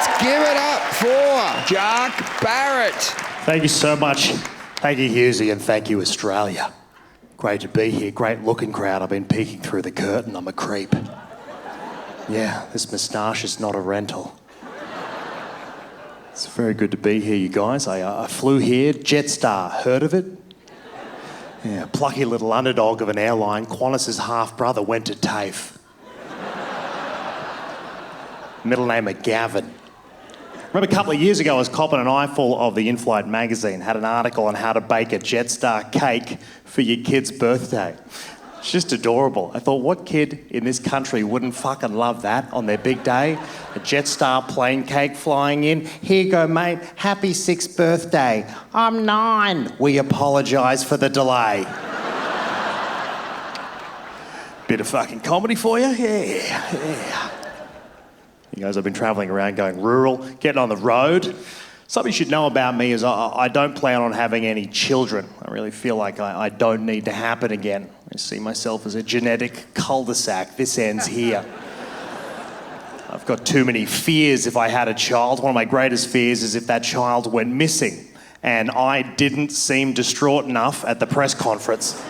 Let's give it up for Jacques Barrett. Thank you so much. Thank you, Husey, and thank you, Australia. Great to be here. Great looking crowd. I've been peeking through the curtain. I'm a creep. Yeah, this moustache is not a rental. It's very good to be here, you guys. I flew here, Jetstar. Heard of it? Yeah, plucky little underdog of an airline. Qantas's half-brother went to TAFE. Middle name of Gavin. Remember a couple of years ago I was copping an eyeful of the In-Flight magazine, had an article on how to bake a Jetstar cake for your kid's birthday. It's just adorable. I thought, what kid in this country wouldn't fucking love that on their big day? A Jetstar plane cake flying in. Here you go, mate. Happy 6th birthday. I'm 9. We apologise for the delay. Bit of fucking comedy for you? Yeah. You guys, I've been travelling around going rural, getting on the road. Something you should know about me is I don't plan on having any children. I really feel like I don't need to happen again. I see myself as a genetic cul-de-sac. This ends here. I've got too many fears if I had a child. One of my greatest fears is if that child went missing and I didn't seem distraught enough at the press conference.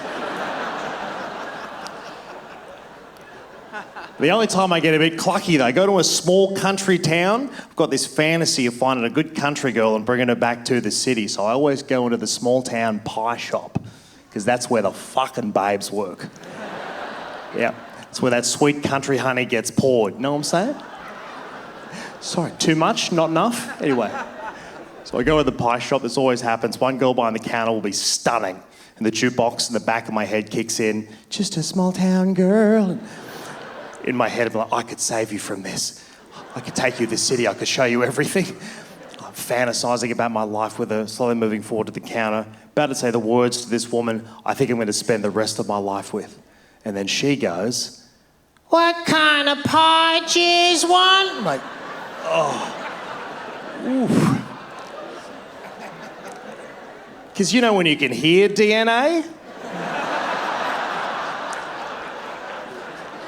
The only time I get a bit clucky, though, I go to a small country town. I've got this fantasy of finding a good country girl and bringing her back to the city. So I always go into the small town pie shop because that's where the fucking babes work. Yeah, it's where that sweet country honey gets poured. You know what I'm saying? Sorry, too much? Not enough? Anyway, so I go to the pie shop. This always happens. One girl behind the counter will be stunning. And the jukebox in the back of my head kicks in. Just a small town girl. In my head, I'm like, I could save you from this. I could take you to the city. I could show you everything. I'm fantasising about my life with her, slowly moving forward to the counter, about to say the words to this woman I think I'm going to spend the rest of my life with. And then she goes, "What kind of pie do you want?" I'm like, oh. Oof. Because you know when you can hear DNA?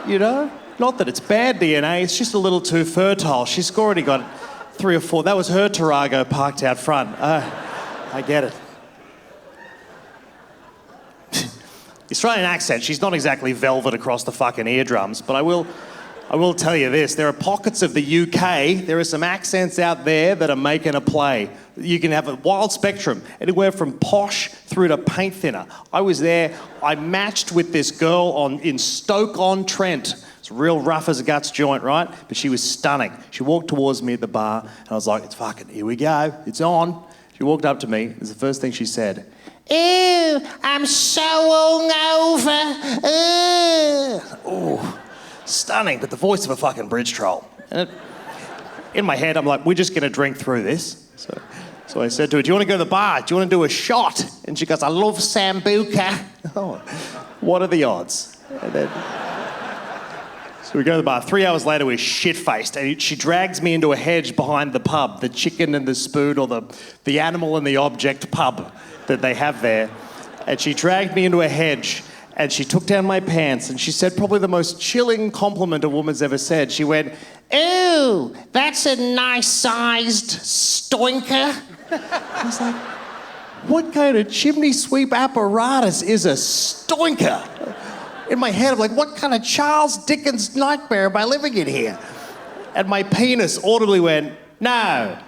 You know? Not that it's bad DNA, it's just a little too fertile. She's already got 3 or 4. That was her Tarago parked out front. I get it. The Australian accent, she's not exactly velvet across the fucking eardrums, but I will tell you this, there are pockets of the UK, there are some accents out there that are making a play. You can have a wild spectrum, anywhere from posh through to paint thinner. I was there, I matched with this girl in Stoke-on-Trent. It's real rough as a guts joint, right? But she was stunning. She walked towards me at the bar, and I was like, it's fucking, here we go, it's on. She walked up to me, it was the first thing she said. Ew, I'm so hungover. Ooh. Stunning, but the voice of a fucking bridge troll. And in my head, I'm like, we're just going to drink through this. So I said to her, do you want to go to the bar? Do you want to do a shot? And she goes, I love Sambuca. Oh, what are the odds? And then, so we go to the bar. 3 hours later, we're shit-faced. And she drags me into a hedge behind the pub, the chicken and the spoon, or the animal and the object pub that they have there. And she dragged me into a hedge. And she took down my pants and she said probably the most chilling compliment a woman's ever said. She went, "Ooh, that's a nice-sized stoinker." I was like, what kind of chimney sweep apparatus is a stoinker? In my head, I'm like, what kind of Charles Dickens nightmare am I living in here? And my penis audibly went, no.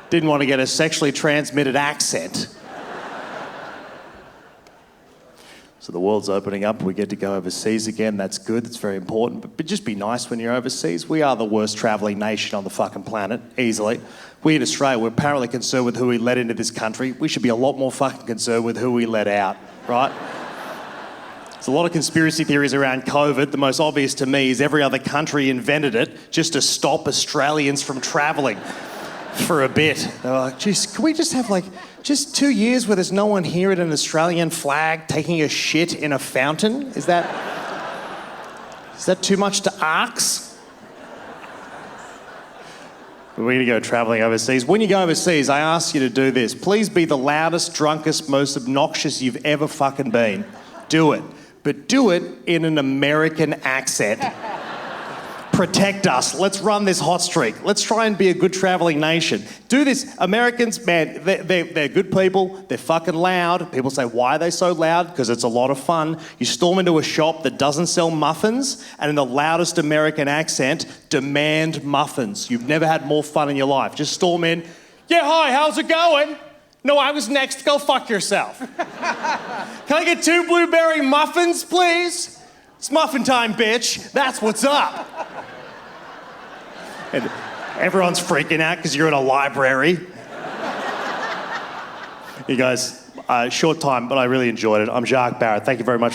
Didn't want to get a sexually transmitted accent. So the world's opening up, we get to go overseas again, that's good, that's very important, but just be nice when you're overseas. We are the worst travelling nation on the fucking planet, easily. We in Australia, we're apparently concerned with who we let into this country. We should be a lot more fucking concerned with who we let out, right? There's a lot of conspiracy theories around COVID. The most obvious to me is every other country invented it just to stop Australians from travelling for a bit. They were like, geez, can we just have just 2 years where there's no one here at an Australian flag taking a shit in a fountain? Is that too much to ask? We're going to go travelling overseas. When you go overseas, I ask you to do this. Please be the loudest, drunkest, most obnoxious you've ever fucking been. Do it. But do it in an American accent. protect us. Let's run this hot streak. Let's try and be a good traveling nation. Do this. Americans, man, they're good people. They're fucking loud. People say, why are they so loud? Because it's a lot of fun. You storm into a shop that doesn't sell muffins and in the loudest American accent, demand muffins. You've never had more fun in your life. Just storm in. Yeah, hi, how's it going? No, I was next. Go fuck yourself. Can I get 2 blueberry muffins, please? It's muffin time, bitch. That's what's up. And everyone's freaking out because you're in a library. You guys, short time, but I really enjoyed it. I'm Jacques Barrett. Thank you very much.